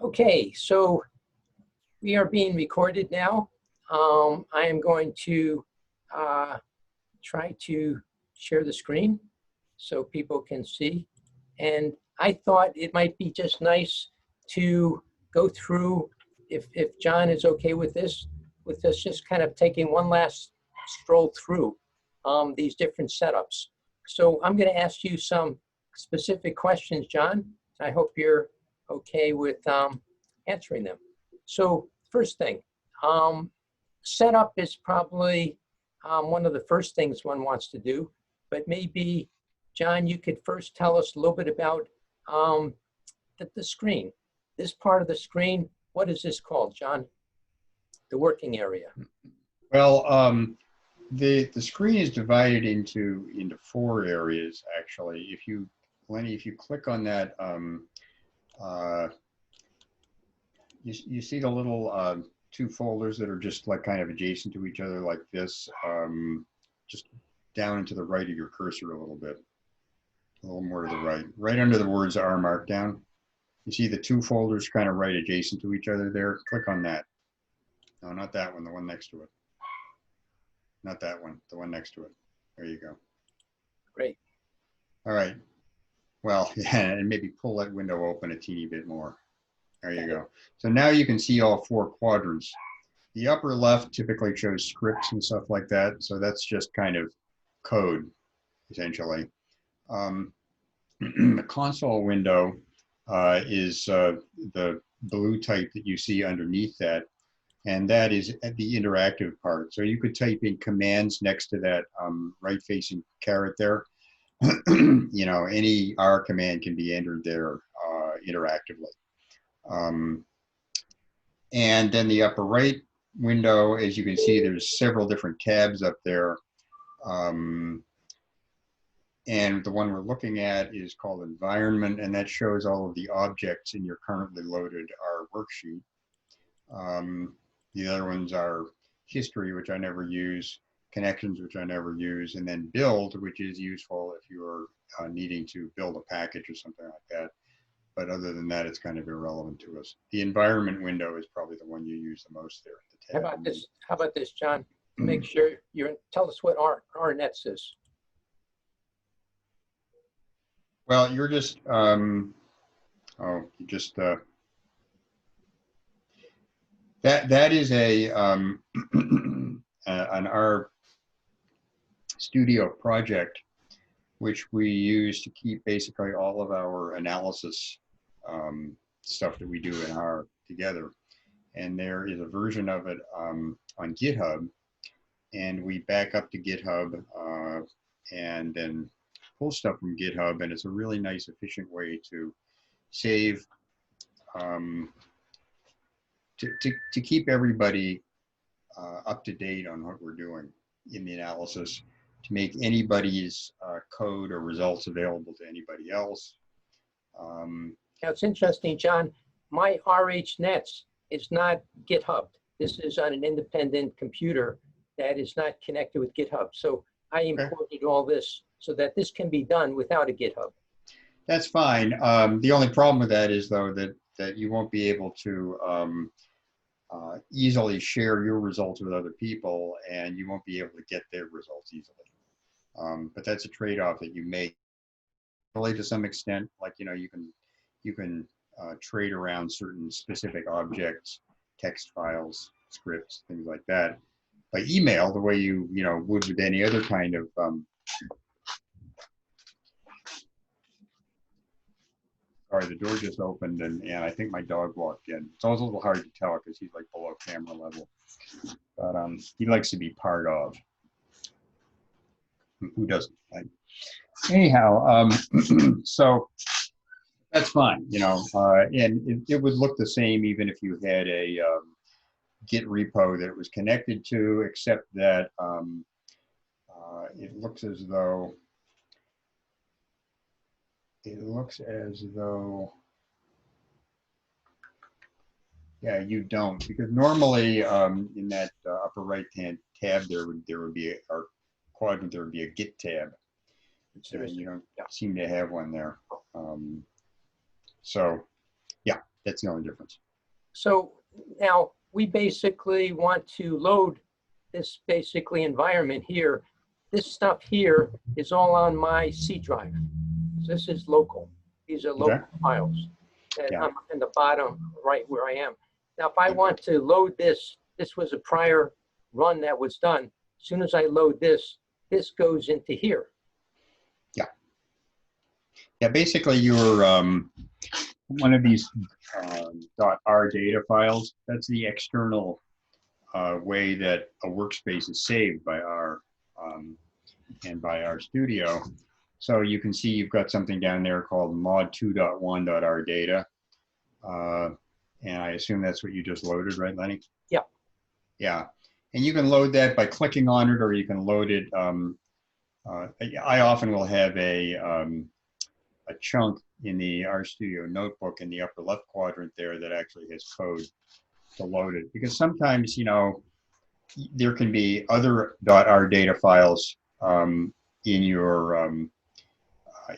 Okay, so we are being recorded now. I am going to try to share the screen so people can see. And I thought it might be just nice to go through, if John is okay with this, just kind of taking one last stroll through these different setups. So I'm going to ask you some specific questions, John. I hope you're okay with answering them. So first thing, setup is probably one of the first things one wants to do, but maybe, John, you could first tell us a little bit about the screen. This part of the screen, what is this called, John? The working area. Well, the screen is divided into 4 areas, actually. Lenny, if you click on that, you see the little 2 folders that are just like kind of adjacent to each other like this, just down and to the right of your cursor a little bit, a little more to the right. Right under the words R marked down. You see the 2 folders kind of right adjacent to each other there? Click on that. No, not that one, the one next to it. Not that one, the one next to it. There you go. Great. All right. Well, yeah, and maybe pull that window open a teeny bit more. There you go. So now you can see all 4 quadrants. The upper left typically shows scripts and stuff like that. So that's just kind of code, essentially. The console window is the blue type that you see underneath that. And that is the interactive part. So you could type in commands next to that right-facing caret there. You know, any R command can be entered there interactively. And then the upper right window, as you can see, there's several different tabs up there. And the one we're looking at is called Environment, and that shows all of the objects in your currently loaded R worksheet. The other ones are History, which I never use, Connections, which I never use, and then Build, which is useful if you're needing to build a package or something like that. But other than that, it's kind of irrelevant to us. The Environment window is probably the one you use the most there. The tab. How about this, John? Make sure tell us what RNets is. Well, you're just, that is an R Studio project, which we use to keep basically all of our analysis stuff that we do in R together. And there is a version of it on GitHub, and we back up to GitHub and then pull stuff from GitHub, and it's a really nice, efficient way to save, to keep everybody up to date on what we're doing in the analysis, to make anybody's code or results available to anybody else. Now it's interesting, John, my RHNets is not GitHub. This is on an independent computer that is not connected with GitHub. So I imported all this so that this can be done without a GitHub. That's fine. The only problem with that is, though, that you won't be able to easily share your results with other people, and you won't be able to get their results easily. But that's a trade-off that you make. Really, to some extent, like, you know, you can trade around certain specific objects, text files, scripts, things like that, by email, the way you would with any other kind of sorry, the door just opened, and I think my dog walked in. It's always a little hard to tell because he's like below camera level, but he likes to be part of. Who doesn't? Right? Anyhow, so that's fine, you know, and it would look the same even if you had a Git repo that it was connected to, except that it looks as though yeah, you don't, because normally in that upper right hand tab there would be a quadrant, there would be a Git tab. You don't seem to have one there. So yeah, That's the only difference. So now we basically want to load this basically environment here. This stuff here is all on my C drive. So this is local. These are local files. And Yeah. I'm in the bottom right where I am. Now, if I want to load this, this was a prior run that was done. As soon as I load this, this goes into here. Yeah. Yeah, basically your one of these .r data files, that's the external way that a workspace is saved by R and by RStudio. So you can see you've got something down there called mod2.1.rdata. And I assume that's what you just loaded, right, Lenny? Yeah. Yeah. And you can load that by clicking on it, or you can load it. I often will have a chunk in the RStudio notebook in the upper left quadrant there that actually has code to load it. Because sometimes, you know, there can be other .r data files in your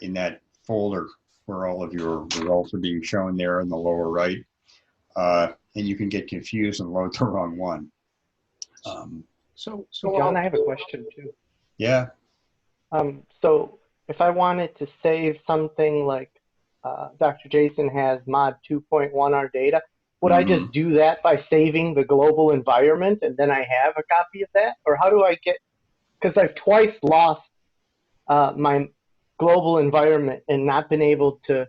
in that folder where all of your results are being shown there in the lower right, and you can get confused and load the wrong one. So John, I have a question too. Yeah. So if I wanted to save something like Dr. Jason has mod 2.1 R data, would I just do that by saving the global environment and then I have a copy of that? Or how do I get, because I've twice lost my global environment and not been able to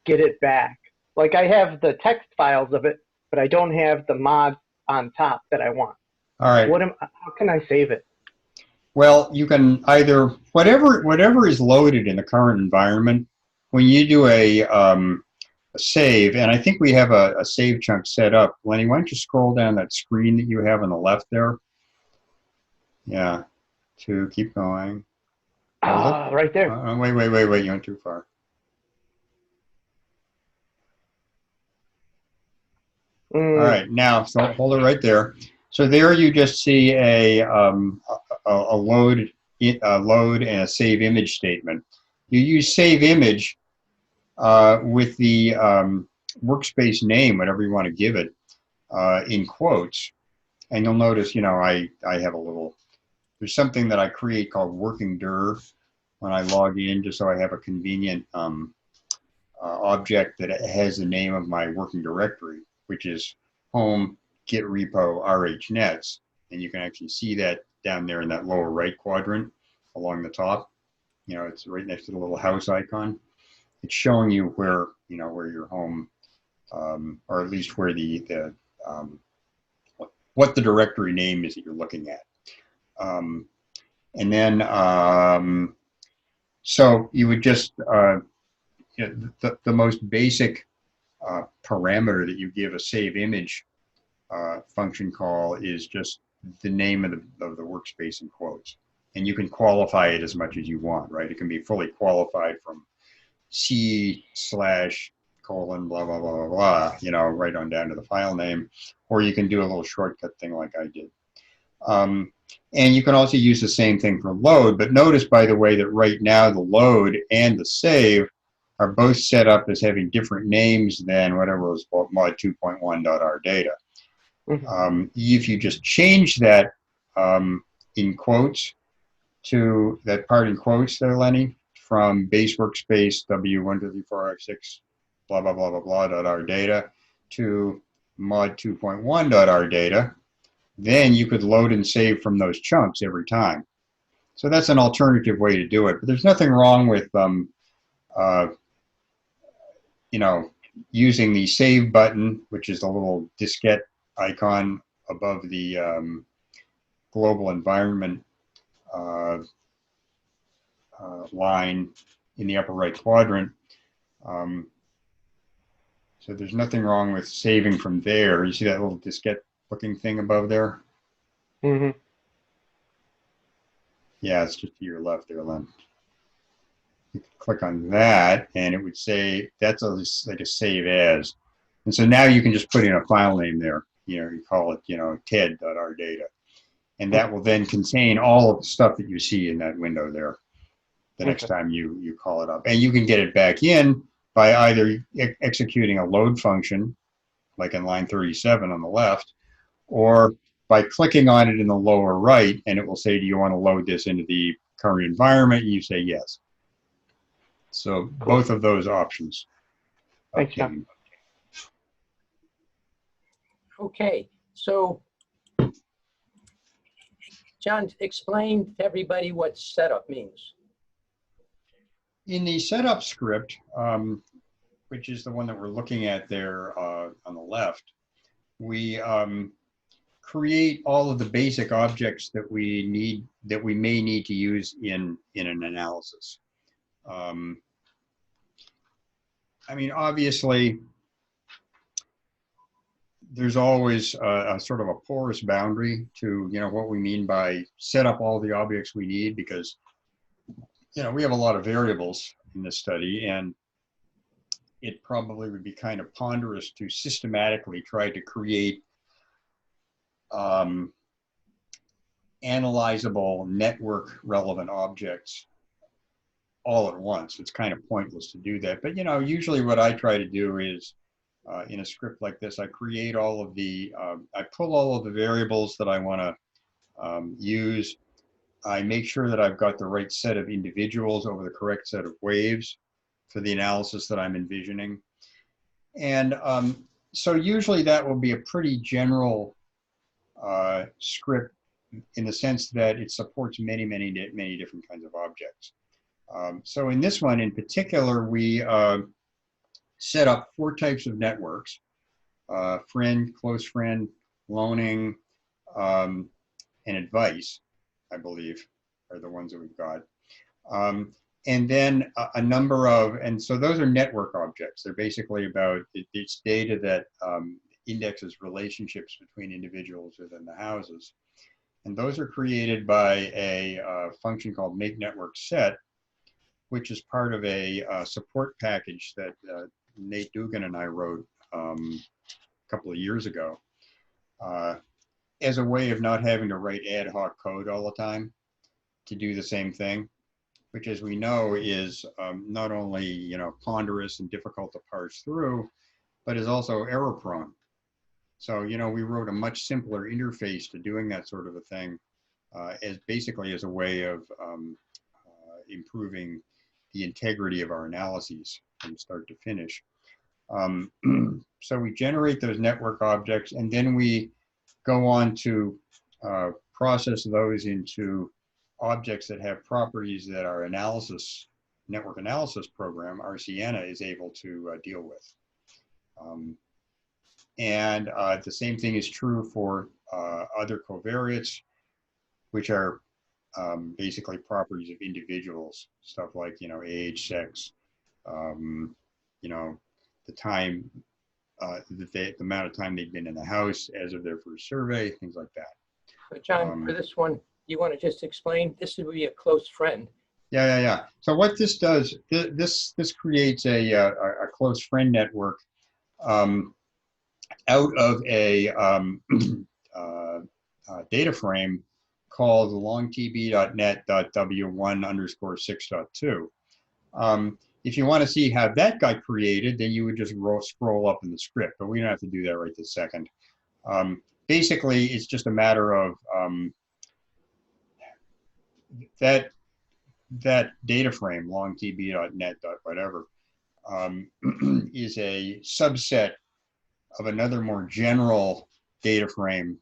get it back. Like I have the text files of it, but I don't have the mod on top that I want. All right. How can I save it? Well, you can either, whatever is loaded in the current environment, when you do a save, and I think we have a save chunk set up. Lenny, why don't you scroll down that screen that you have on the left there? Yeah, to keep going. Right there. Wait, you went too far. All right, now, so hold it right there. So there you just see a load and a save image statement. You use save image with the workspace name, whatever you want to give it, in quotes. And you'll notice, you know, I have a little, there's something that I create called working dir when I log in, just so I have a convenient object that has the name of my working directory, which is home git repo rhnets. And you can actually see that down there in that lower right quadrant along the top. You know, it's right next to the little house icon. It's showing you where, you know, where your home, or at least where what the directory name is that you're looking at. And then, so you would just, you know, the most basic parameter that you give a save image function call is just the name of the workspace in quotes. And you can qualify it as much as you want, right? It can be fully qualified from C/ colon, blah, blah, blah, blah, blah, you know, right on down to the file name. Or you can do a little shortcut thing like I did. And you can also use the same thing for load, but notice, by the way, that right now the load and the save are both set up as having different names than whatever was called mod 2.1.rdata. If you just change that in quotes to that part in quotes there, Lenny, from base workspace W123456 blah, blah, blah, blah, blah, .rdata to mod 2.1.rdata, then you could load and save from those chunks every time. So that's an alternative way to do it. But there's nothing wrong with, you know, using the save button, which is the little diskette icon above the global environment line in the upper right quadrant. So there's nothing wrong with saving from there. You see that little diskette looking thing above there? Mm-hmm. Yeah, it's just to your left there, Len. You can click on that, and it would say that's like a save as. And so now you can just put in a file name there. You know, you call it, you know, ted.rdata. And that will then contain all of the stuff that you see in that window there the next time you call it up. And you can get it back in by either executing a load function, like in line 37 on the left, or by clicking on it in the lower right, and it will say, do you want to load this into the current environment? And you say yes. So Cool. both of those options. Thanks, John. Okay, so John, explain to everybody what setup means. In the setup script, which is the one that we're looking at there on the left, we create all of the basic objects that we need, that we may need to use in an analysis. I mean, obviously, there's always a sort of a porous boundary to, you know, what we mean by set up all the objects we need, because, you know, we have a lot of variables in this study, and it probably would be kind of ponderous to systematically try to create analyzable network relevant objects all at once. It's kind of pointless to do that. But, you know, usually what I try to do is in a script like this, I create all of the, I pull all of the variables that I want to use. I make sure that I've got the right set of individuals over the correct set of waves for the analysis that I'm envisioning. And so usually that will be a pretty general script in the sense that it supports many different kinds of objects. So in this one in particular, we set up 4 types of networks: friend, close friend, loaning, and advice, I believe, are the ones that we've got. And then a number of, and so those are network objects. They're basically about, it's data that indexes relationships between individuals within the houses. And those are created by a function called makeNetworkSet, which is part of a support package that Nate Dugan and I wrote a couple of years ago as a way of not having to write ad hoc code all the time to do the same thing, which, as we know, is not only, you know, ponderous and difficult to parse through, but is also error prone. So, you know, we wrote a much simpler interface to doing that sort of a thing as basically as a way of improving the integrity of our analyses from start to finish. So we generate those network objects, and then we go on to process those into objects that have properties that our analysis, network analysis program, R-Siena, is able to deal with. And the same thing is true for other covariates, which are basically properties of individuals, stuff like, you know, age, sex, you know, the time, the amount of time they've been in the house as of their first survey, things like that. So John, for this one, you want to just explain? This would be a close friend. Yeah. So what this does, this creates a close friend network out of a data frame called longtb.net.w1_6.2. If you want to see how that got created, then you would just scroll up in the script, but we don't have to do that right this second. Basically, it's just a matter of that data frame, longtb.net.whatever, is a subset of another more general data frame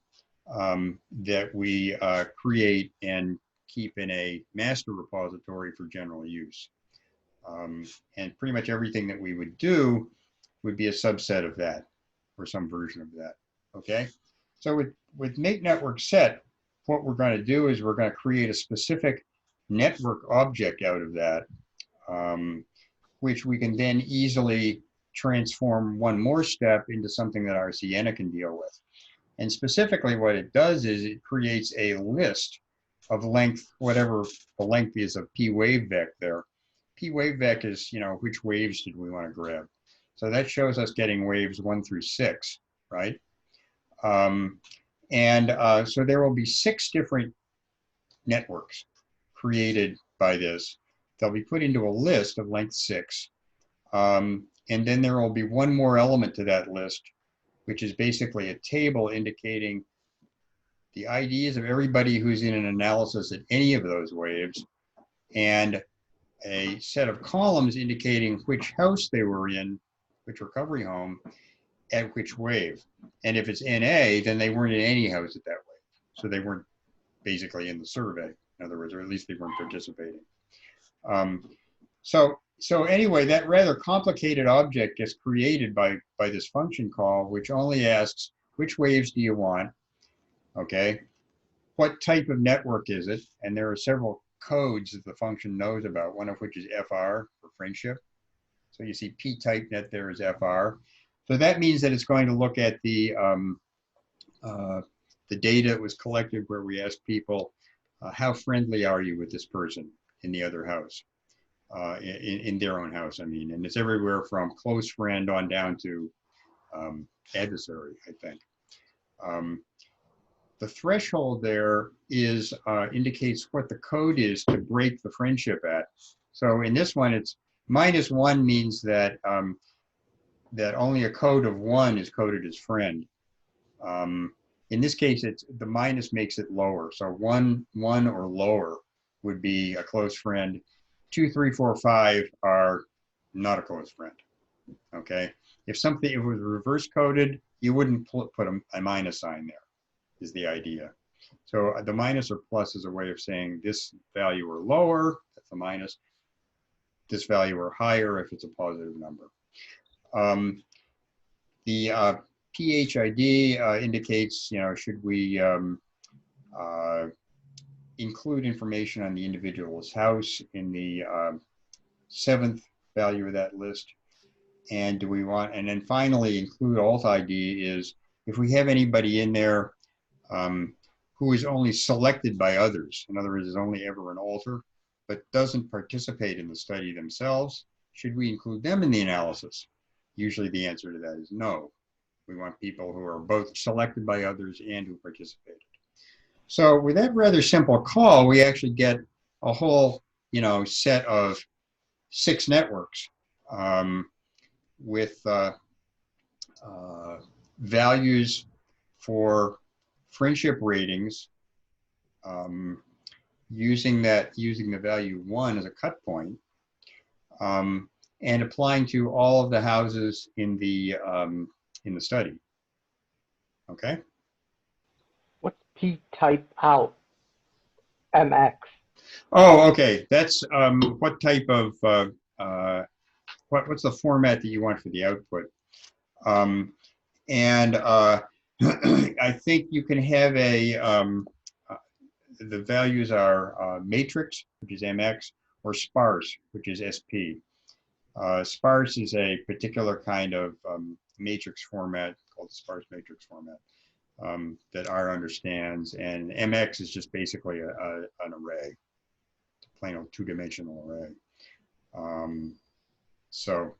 that we create and keep in a master repository for general use. And pretty much everything that we would do would be a subset of that, or some version of that, okay? So with makeNetworkSet, what we're going to do is we're going to create a specific network object out of that, which we can then easily transform one more step into something that R-Siena can deal with. And specifically what it does is it creates a list of length, whatever the length is of p wave vec there. P wave vec is, you know, which waves did we want to grab. So that shows us getting waves 1 through 6, right? So there will be 6 different networks created by this. They'll be put into a list of length 6. And then there will be one more element to that list, which is basically a table indicating the IDs of everybody who's in an analysis at any of those waves, and a set of columns indicating which house they were in, which recovery home, at which wave. And if it's NA, then they weren't in any house at that wave. So they weren't basically in the survey, in other words, or at least they weren't participating. So anyway, that rather complicated object gets created by this function call, which only asks, which waves do you want? Okay, what type of network is it? And there are several codes that the function knows about, one of which is FR for friendship. So you see p-type net there is FR. So that means that it's going to look at the data that was collected where we asked people, how friendly are you with this person in the other house, in their own house, I mean. And it's everywhere from close friend on down to adversary, I think. The threshold there is indicates what the code is to break the friendship at. So in this one, it's -1 means that that only a code of 1 is coded as friend. In this case, it's the minus makes it lower. So 1 or lower would be a close friend. 2, 3, 4, 5 are not a close friend. Okay. If something was reverse coded, you wouldn't put a minus sign there, is the idea. So the minus or plus is a way of saying this value or lower, that's a minus. This value or higher if it's a positive number. The PHID indicates, should we include information on the individual's house in the 7th value of that list? And do we want, and then finally include alt ID is if we have anybody in there who is only selected by others, in other words, is only ever an alter, but doesn't participate in the study themselves, should we include them in the analysis? Usually the answer to that is no. We want people who are both selected by others and who participated. So with that rather simple call, we actually get a whole, set of 6 networks with values for friendship ratings, using the value 1 as a cut point, and applying to all of the houses in the study. Okay. What's p-type out? MX. Oh, okay. That's what type of what's the format that you want for the output? I think you can have the values are matrix, which is MX, or sparse, which is SP. Sparse is a particular kind of matrix format called the sparse matrix format that R understands, and MX is just basically an array, plain old 2-dimensional array. So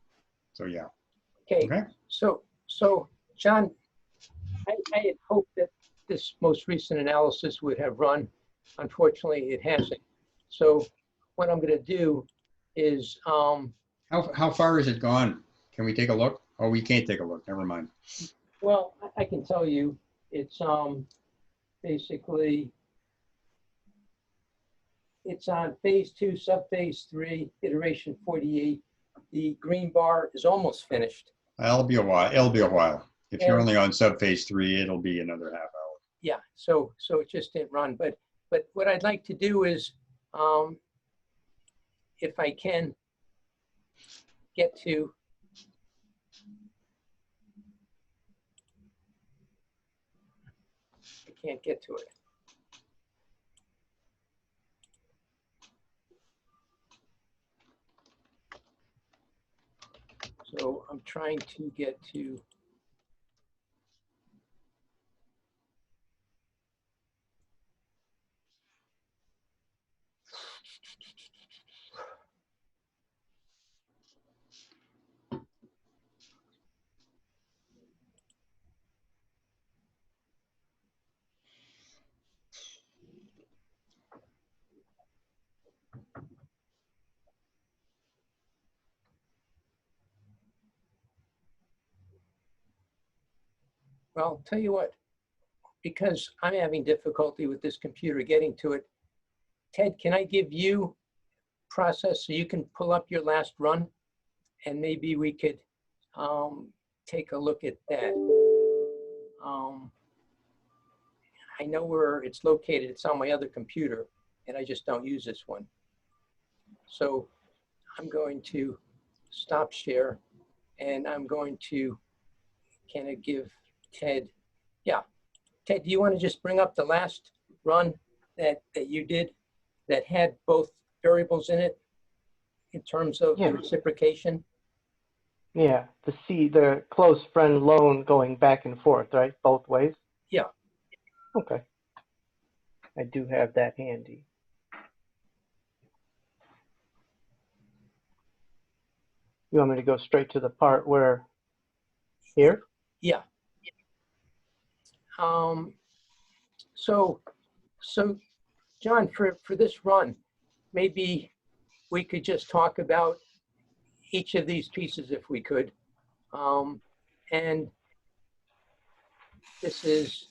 yeah. Okay. So John, I had hoped that this most recent analysis would have run. Unfortunately, it hasn't. So what I'm going to do is how far is it gone? Can we take a look? Oh, we can't take a look. Never mind. Well, I can tell you it's basically it's on phase 2, subphase 3, iteration 48. The green bar is almost finished. It'll be a while. If you're only on subphase 3, it'll be another half hour. Yeah. So it just didn't run. But what I'd like to do is, if I can get to. I can't get to it. So I'm trying to get to. Well, tell you what, because I'm having difficulty with this computer getting to it, Ted, can I give you process so you can pull up your last run? And maybe we could take a look at that. I know where it's located. It's on my other computer, and I just don't use this one. So I'm going to stop share, and I'm going to kind of give Ted, yeah. Ted, do you want to just bring up the last run that you did that had both variables in it in terms of the reciprocation? Yeah, to see the close friend loan going back and forth, right? Both ways? Yeah. Okay. I do have that handy. You want me to go straight to the part where, here? Yeah. So John, for this run, maybe we could just talk about each of these pieces if we could. And this is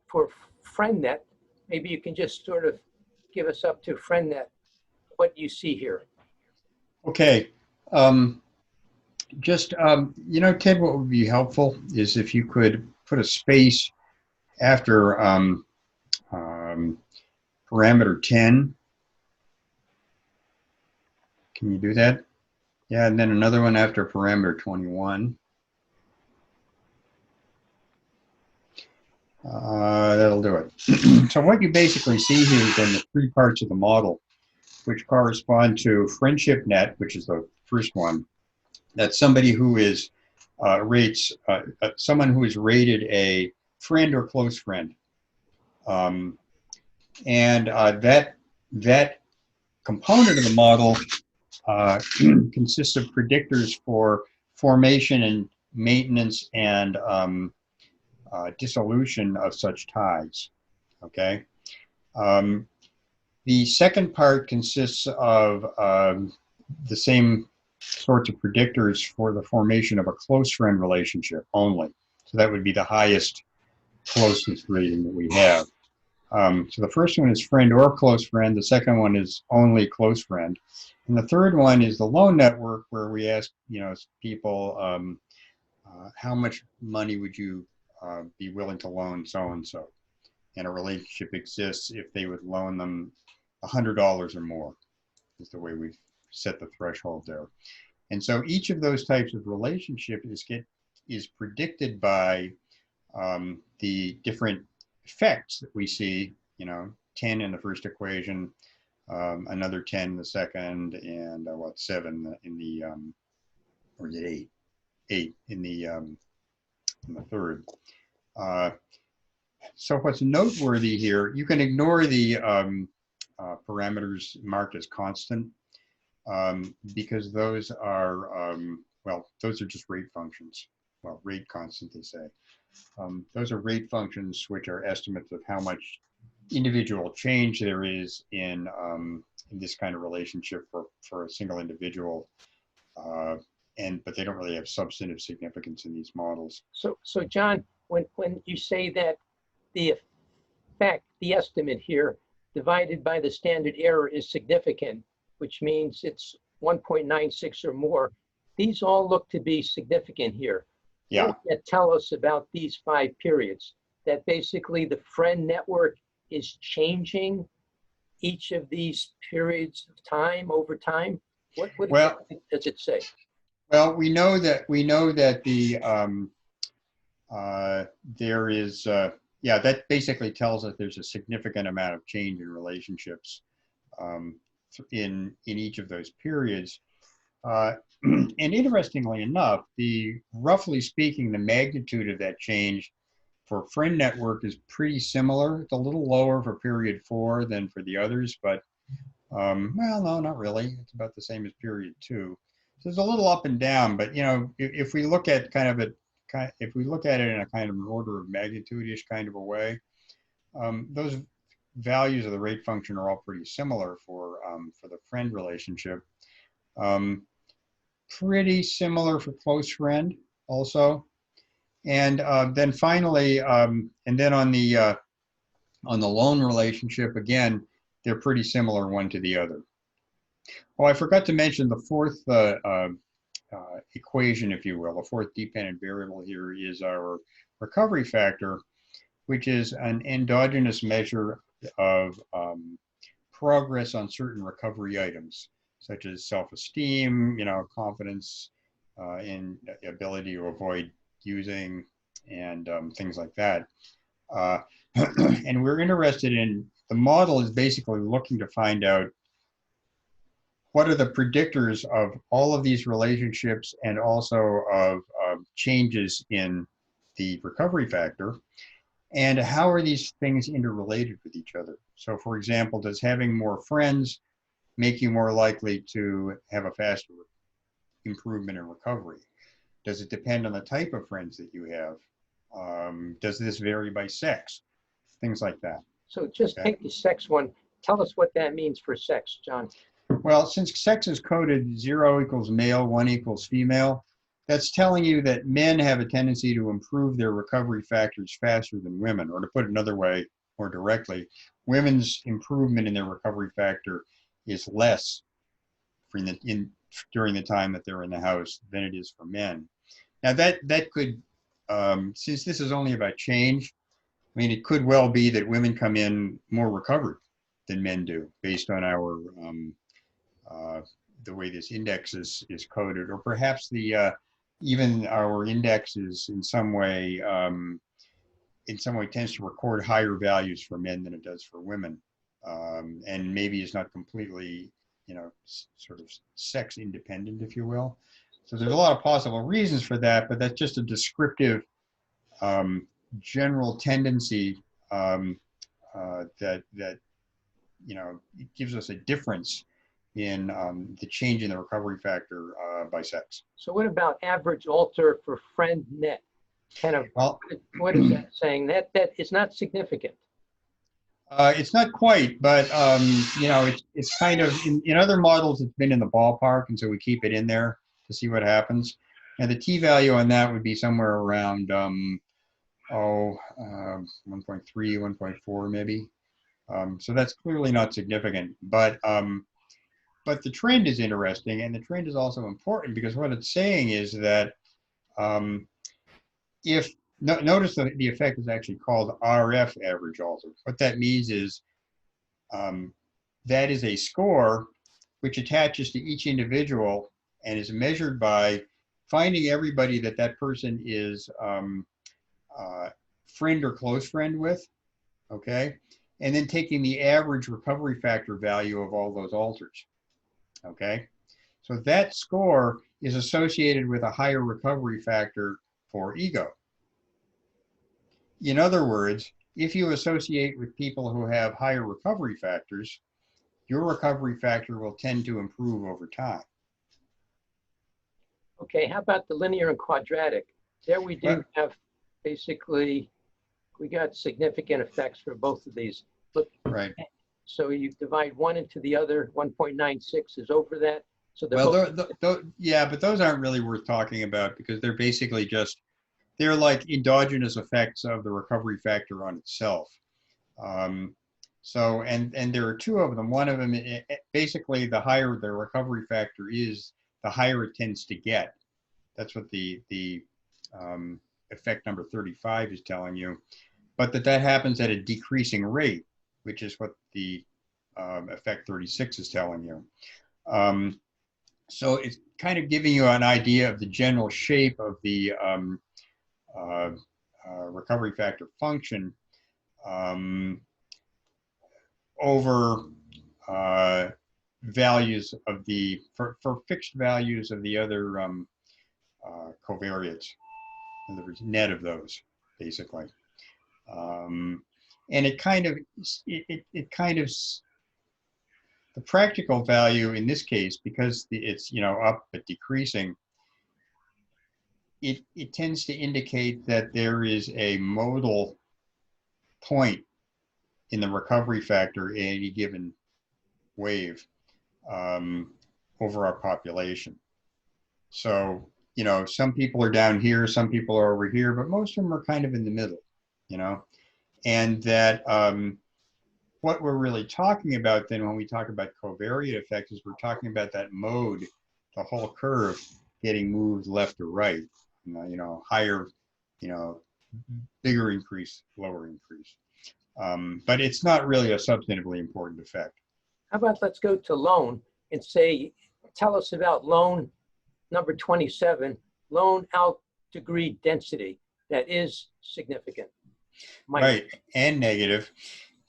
for FriendNet. Maybe you can just sort of give us up to FriendNet what you see here. Okay. You know, Ted, what would be helpful is if you could put a space after parameter 10. Can you do that? Yeah, and then another one after parameter 21. That'll do it. So what you basically see here is then the three parts of the model, which correspond to friendship net, which is the first one. That's somebody who is someone who is rated a friend or close friend, that component of the model consists of predictors for formation and maintenance and dissolution of such ties. Okay. The second part consists of the same sorts of predictors for the formation of a close friend relationship only. So that would be the highest closest rating that we have. So the first one is friend or close friend. The second one is only close friend. And the third one is the loan network, where we ask, people, how much money would you be willing to loan so-and-so? And a relationship exists if they would loan them $100 or more, is the way we've set the threshold there. And so each of those types of relationship is predicted by the different effects that we see, 10 in the first equation, another 10 in the second, and 7 in the, or is it 8 in the third. So what's noteworthy here, you can ignore the parameters marked as constant, because those are, those are just rate functions. Well, rate constant, they say. Those are rate functions which are estimates of how much individual change there is in this kind of relationship for a single individual, but they don't really have substantive significance in these models. So John, when you say that the effect, the estimate here divided by the standard error is significant, which means it's 1.96 or more, these all look to be significant here. Yeah. What does that tell us about these 5 periods? That basically the friend network is changing each of these periods of time over time? What exactly does it say? Well, we know that the there is that basically tells us there's a significant amount of change in relationships in each of those periods. And interestingly enough, roughly speaking, the magnitude of that change for friend network is pretty similar. It's a little lower for period 4 than for the others, but well, no, not really. It's about the same as period 2. So there's a little up and down, but if we look at if we look at it in a kind of an order of magnitude-ish kind of a way, those values of the rate function are all pretty similar for the friend relationship. Pretty similar for close friend also. And then finally, and then on the loan relationship, again, they're pretty similar one to the other. Oh, I forgot to mention the fourth equation, if you will. The fourth dependent variable here is our recovery factor, which is an endogenous measure of progress on certain recovery items, such as self-esteem, confidence in ability to avoid using, and things like that. And we're interested in, the model is basically looking to find out what are the predictors of all of these relationships and also of changes in the recovery factor, and how are these things interrelated with each other. So for example, does having more friends make you more likely to have a faster improvement in recovery? Does it depend on the type of friends that you have? Does this vary by sex? Things like that. So just take the sex one. Tell us what that means for sex, John. Well, since sex is coded 0 equals male, 1 equals female, that's telling you that men have a tendency to improve their recovery factors faster than women. Or to put it another way, more directly, women's improvement in their recovery factor is less during the time that they're in the house than it is for men. Now that could, since this is only about change, I mean, it could well be that women come in more recovered than men do based on our the way this index is coded, or perhaps the even our index is in some way tends to record higher values for men than it does for women, and maybe is not completely, sort of sex independent, if you will. So there's a lot of possible reasons for that, but that's just a descriptive general tendency that it gives us a difference in the change in the recovery factor by sex. So what about average alter for friend net? Kind of, well, what is that saying? That is not significant. It's not quite, but it's kind of, in other models, it's been in the ballpark, and so we keep it in there to see what happens. And the t-value on that would be somewhere around 1.3, 1.4 maybe. So that's clearly not significant, but the trend is interesting, and the trend is also important because what it's saying is that notice that the effect is actually called RF average alter. What that means is that is a score which attaches to each individual and is measured by finding everybody that person is friend or close friend with, okay? And then taking the average recovery factor value of all those alters, okay? So that score is associated with a higher recovery factor for ego. In other words, if you associate with people who have higher recovery factors, your recovery factor will tend to improve over time. Okay, how about the linear and quadratic? There we do have basically, we got significant effects for both of these. Look, right. So you divide one into the other, 1.96 is over that. So yeah, but those aren't really worth talking about because they're basically just, they're like endogenous effects of the recovery factor on itself. So, and there are two of them. One of them, basically the higher the recovery factor is, the higher it tends to get. That's what the effect number 35 is telling you. But that happens at a decreasing rate, which is what the effect 36 is telling you. So it's kind of giving you an idea of the general shape of the recovery factor function over values of the, for fixed values of the other covariates, in other words, net of those, basically. And it kind of, the practical value in this case, because it's up but decreasing, it tends to indicate that there is a modal point in the recovery factor in any given wave over our population. So you know, some people are down here, some people are over here, but most of them are kind of in the middle, you know, and that what we're really talking about then when we talk about covariate effect is we're talking about that mode, the whole curve getting moved left or right, you know, higher, you know, bigger increase, lower increase. But it's not really a substantively important effect. How about let's go to loan and say, tell us about loan number 27, loan out degree density. That is significant. Right, and negative.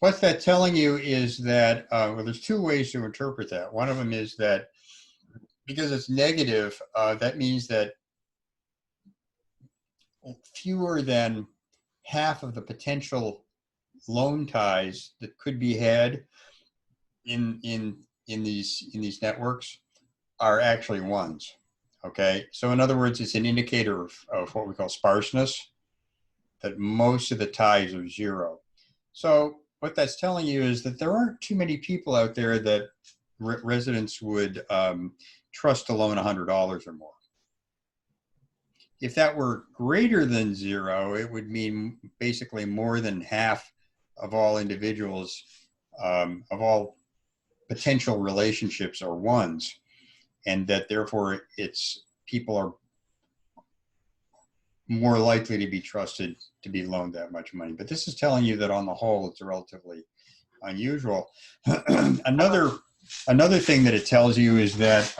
What that's telling you is that, well, there's two ways to interpret that. One of them is that because it's negative, that means that fewer than half of the potential loan ties that could be had in these networks are actually ones. Okay, so in other words, it's an indicator of what we call sparseness, that most of the ties are zero. So what that's telling you is that there aren't too many people out there that residents would trust to loan $100 or more. If that were greater than zero, it would mean basically more than half of all individuals, of all potential relationships are ones, and that therefore people are more likely to be trusted to be loaned that much money. But this is telling you that on the whole, it's relatively unusual. Another thing that it tells you is that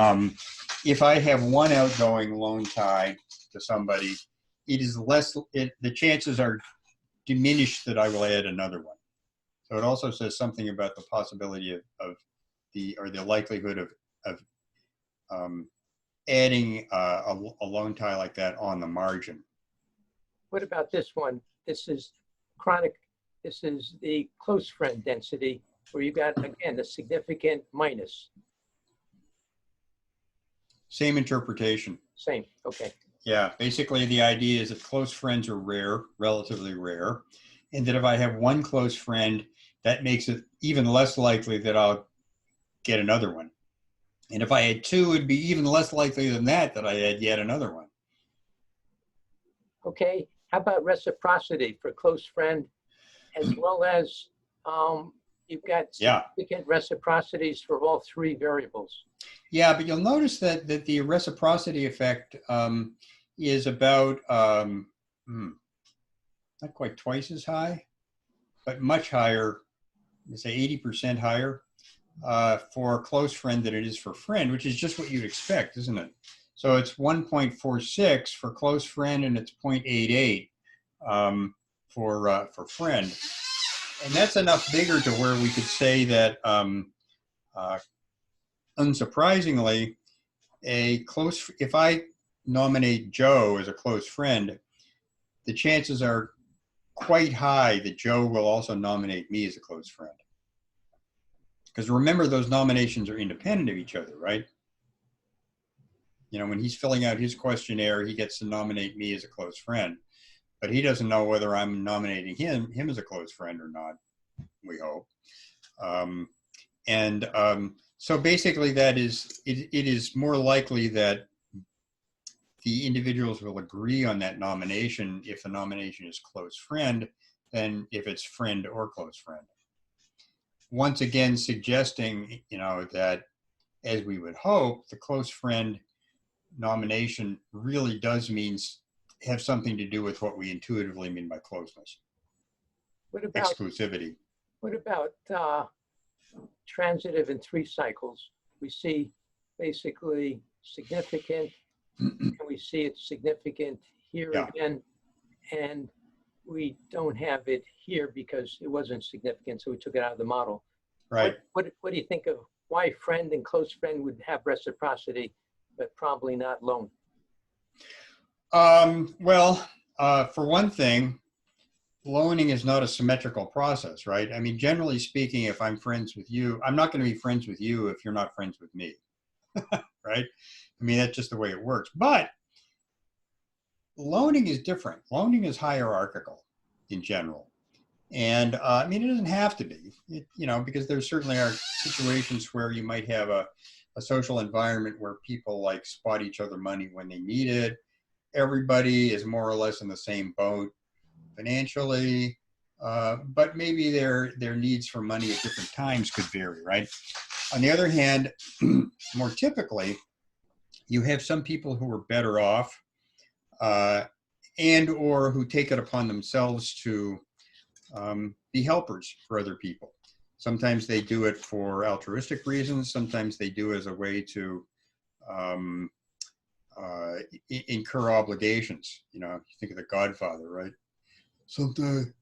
if I have one outgoing loan tie to somebody, it is the chances are diminished that I will add another one. So it also says something about the possibility of the likelihood of adding a loan tie like that on the margin. What about this one? This is chronic. This is the close friend density, where you got, again, a significant minus. Same interpretation. Same, okay. Yeah, basically the idea is that close friends are rare, relatively rare, and that if I have one close friend, that makes it even less likely that I'll get another one. And if I had two, it'd be even less likely than that I had yet another one. Okay, how about reciprocity for close friend, as well as you've got significant reciprocities for all three variables. Yeah, but you'll notice that the reciprocity effect is about, not quite twice as high, but much higher, say 80% higher for a close friend than it is for friend, which is just what you'd expect, isn't it? So it's 1.46 for close friend, and it's 0.88 for friend. And that's enough bigger to where we could say that, unsurprisingly, if I nominate Joe as a close friend, the chances are quite high that Joe will also nominate me as a close friend. Because remember, those nominations are independent of each other, right? You know, when he's filling out his questionnaire, he gets to nominate me as a close friend, but he doesn't know whether I'm nominating him as a close friend or not, we hope. So basically it is more likely that the individuals will agree on that nomination if the nomination is close friend than if it's friend or close friend. Once again, suggesting, you know, that as we would hope, the close friend nomination really does have something to do with what we intuitively mean by closeness. What about exclusivity? What about transitive in 3 cycles? We see basically significant, and we see it significant here again, and we don't have it here because it wasn't significant, so we took it out of the model. Right. What do you think of why friend and close friend would have reciprocity, but probably not loan? Well, for one thing, loaning is not a symmetrical process, right? I mean, generally speaking, if I'm friends with you, I'm not going to be friends with you if you're not friends with me, right? I mean, that's just the way it works. But loaning is different. Loaning is hierarchical in general. And I mean, it doesn't have to be, you know, because there certainly are situations where you might have a a social environment where people like spot each other money when they need it. Everybody is more or less in the same boat financially, but maybe their needs for money at different times could vary, right? On the other hand, more typically, you have some people who are better off and or who take it upon themselves to be helpers for other people. Sometimes they do it for altruistic reasons. Sometimes they do it as a way to incur obligations. You know, you think of The Godfather, right? Someday,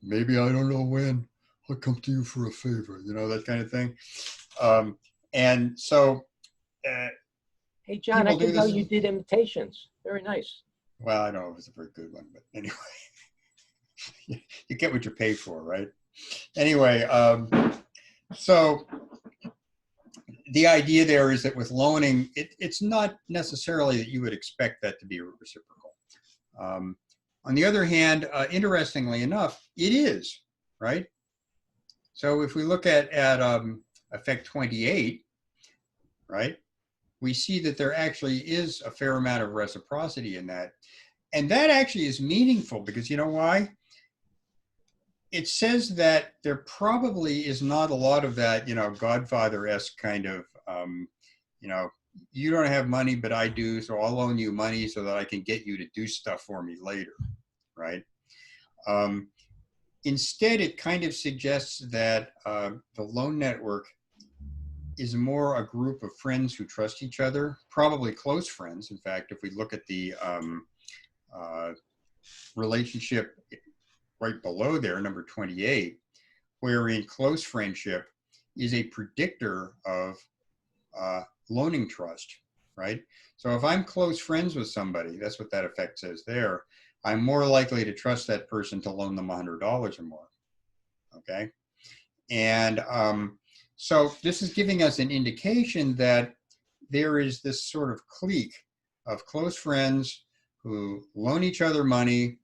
maybe I don't know when, I'll come to you for a favor, you know, that kind of thing. And so, Hey, John, I didn't know you did imitations. Very nice. Well, I don't know if it's a very good one, but anyway, you get what you pay for, right? Anyway, so the idea there is that with loaning, it's not necessarily that you would expect that to be reciprocal. On the other hand, interestingly enough, it is, right? So if we look at effect 28, right, we see that there actually is a fair amount of reciprocity in that. And that actually is meaningful because you know why? It says that there probably is not a lot of that, you know, Godfather-esque kind of, you know, you don't have money, but I do, so I'll loan you money so that I can get you to do stuff for me later, right? Instead, it kind of suggests that the loan network is more a group of friends who trust each other, probably close friends. In fact, if we look at the relationship right below there, number 28, wherein close friendship is a predictor of loaning trust, right? So if I'm close friends with somebody, that's what that effect says there, I'm more likely to trust that person to loan them $100 or more, okay? And so this is giving us an indication that there is this sort of clique of close friends who loan each other money.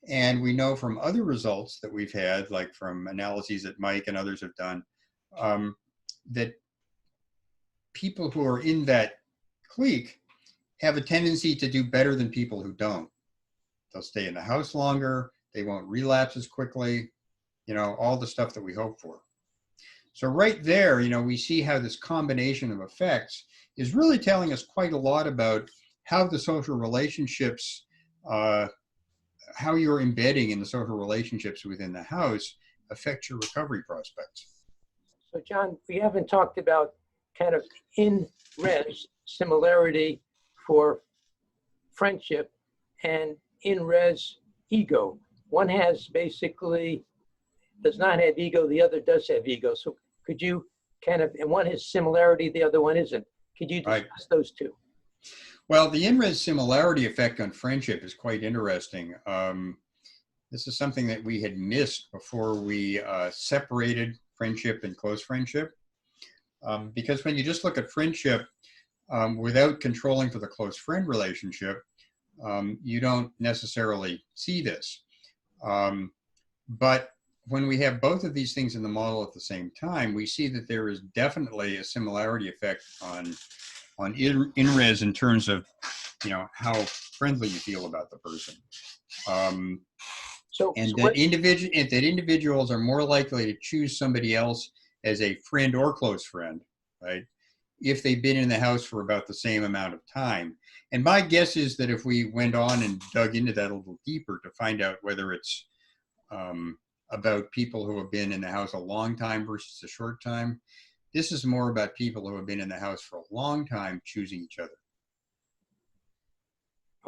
And we know from other results that we've had, like from analyses that Mike and others have done, that people who are in that clique have a tendency to do better than people who don't. They'll stay in the house longer, they won't relapse as quickly, you know, all the stuff that we hope for. So right there, you know, we see how this combination of effects is really telling us quite a lot about how the social relationships, how you're embedding in the social relationships within the house affect your recovery prospects. So John, we haven't talked about kind of in-res similarity for friendship and in-res ego. One has basically, does not have ego, the other does have ego. So could you kind of, and one has similarity, the other one isn't. Could you discuss those two? Well, the in-res similarity effect on friendship is quite interesting. This is something that we had missed before we separated friendship and close friendship. Because when you just look at friendship without controlling for the close friend relationship, you don't necessarily see this. But when we have both of these things in the model at the same time, we see that there is definitely a similarity effect on in-res in terms of, you know, how friendly you feel about the person. That individuals are more likely to choose somebody else as a friend or close friend, right, if they've been in the house for about the same amount of time. And my guess is that if we went on and dug into that a little deeper to find out whether it's about people who have been in the house a long time versus a short time, this is more about people who have been in the house for a long time choosing each other.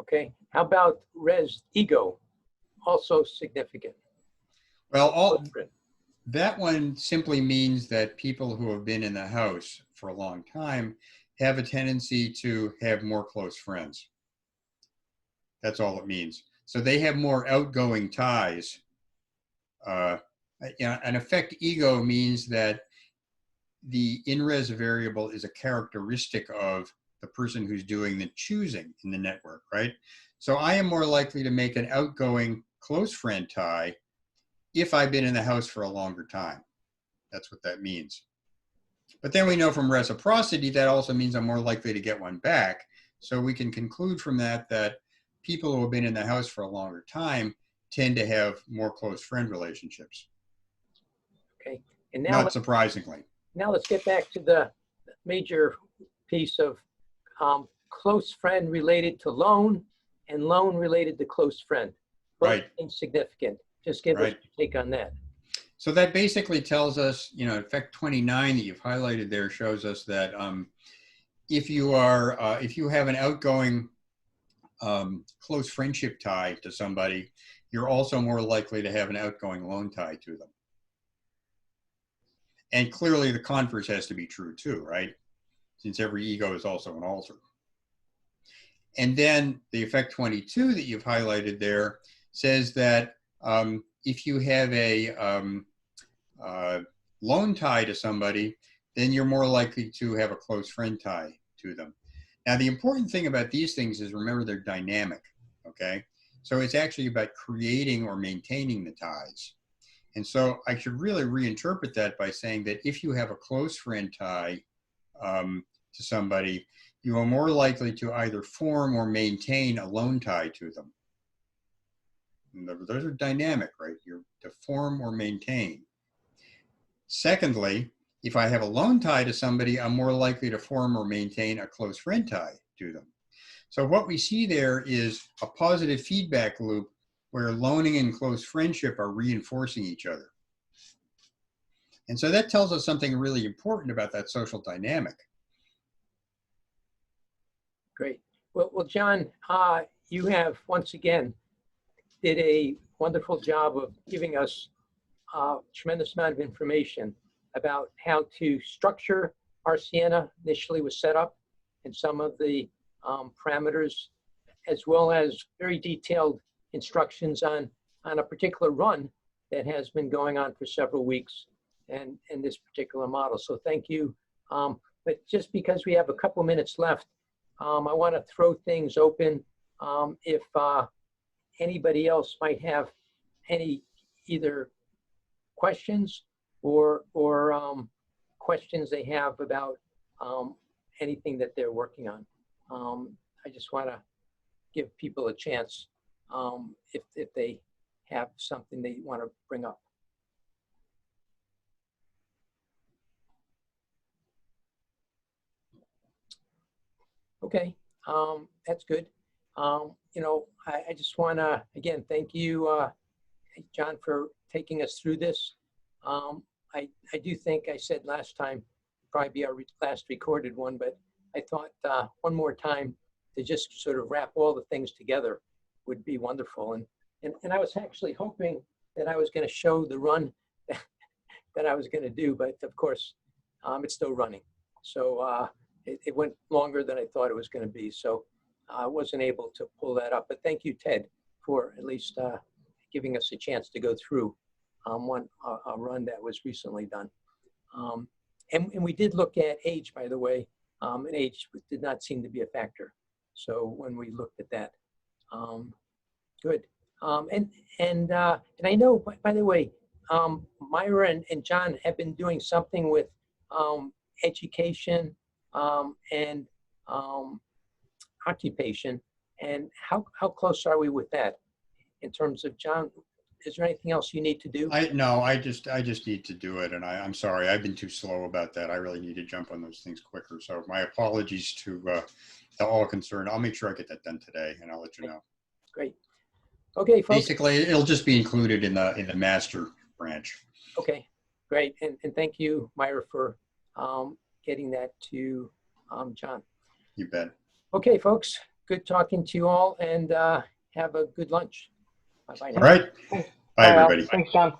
Okay, how about res ego? Also significant. Well, that one simply means that people who have been in the house for a long time have a tendency to have more close friends. That's all it means. So they have more outgoing ties. An effect ego means that the in-res variable is a characteristic of the person who's doing the choosing in the network, right? So I am more likely to make an outgoing close friend tie if I've been in the house for a longer time. That's what that means. But then we know from reciprocity that also means I'm more likely to get one back. So we can conclude from that that people who have been in the house for a longer time tend to have more close friend relationships. Okay. And now, not surprisingly. Now let's get back to the major piece of close friend related to loan and loan related to close friend. Both Right. Insignificant. Just give us your take on that. So that basically tells us, effect 29 that you've highlighted there shows us that if you have an outgoing close friendship tie to somebody, you're also more likely to have an outgoing loan tie to them. And clearly the converse has to be true too, right? Since every ego is also an alter. And then the effect 22 that you've highlighted there says that if you have a loan tie to somebody, then you're more likely to have a close friend tie to them. Now, the important thing about these things is, remember, they're dynamic, okay? So it's actually about creating or maintaining the ties. And so I should really reinterpret that by saying that if you have a close friend tie to somebody, you are more likely to either form or maintain a loan tie to them. And those are dynamic, right? You're to form or maintain. Secondly, if I have a loan tie to somebody, I'm more likely to form or maintain a close friend tie to them. So what we see there is a positive feedback loop where loaning and close friendship are reinforcing each other. And so that tells us something really important about that social dynamic. Great. Well, John, you have once again did a wonderful job of giving us a tremendous amount of information about how to structure R-Siena initially was set up and some of the parameters, as well as very detailed instructions on a particular run that has been going on for several weeks and this particular model. So thank you. But just because we have a couple minutes left, I want to throw things open. If anybody else might have any either questions or questions they have about anything that they're working on. I just want to give people a chance if they have something they want to bring up. Okay, that's good. I just want to, again, thank you, John, for taking us through this. I do think I said last time, probably be our last recorded one, but I thought one more time to just sort of wrap all the things together would be wonderful. And I was actually hoping that I was going to show the run that I was going to do, but of course, it's still running. So it went longer than I thought it was going to be. So I wasn't able to pull that up. But thank you, Ted, for at least giving us a chance to go through a run that was recently done. And we did look at age, by the way, and age did not seem to be a factor. So when we looked at that, good. And I know, by the way, Myra and John have been doing something with education and occupation. And how close are we with that in terms of, John? Is there anything else you need to do? No, I just need to do it, and I'm sorry, I've been too slow about that. I really need to jump on those things quicker. So my apologies to all concerned. I'll make sure I get that done today, and I'll let you know. Great. Okay, folks. Basically, it'll just be included in the master branch. Okay, great, and thank you, Myra, for getting that to John. You bet. Okay, folks. Good talking to you all, and have a good lunch. Bye-bye now. All right. Bye, everybody. Thanks, John.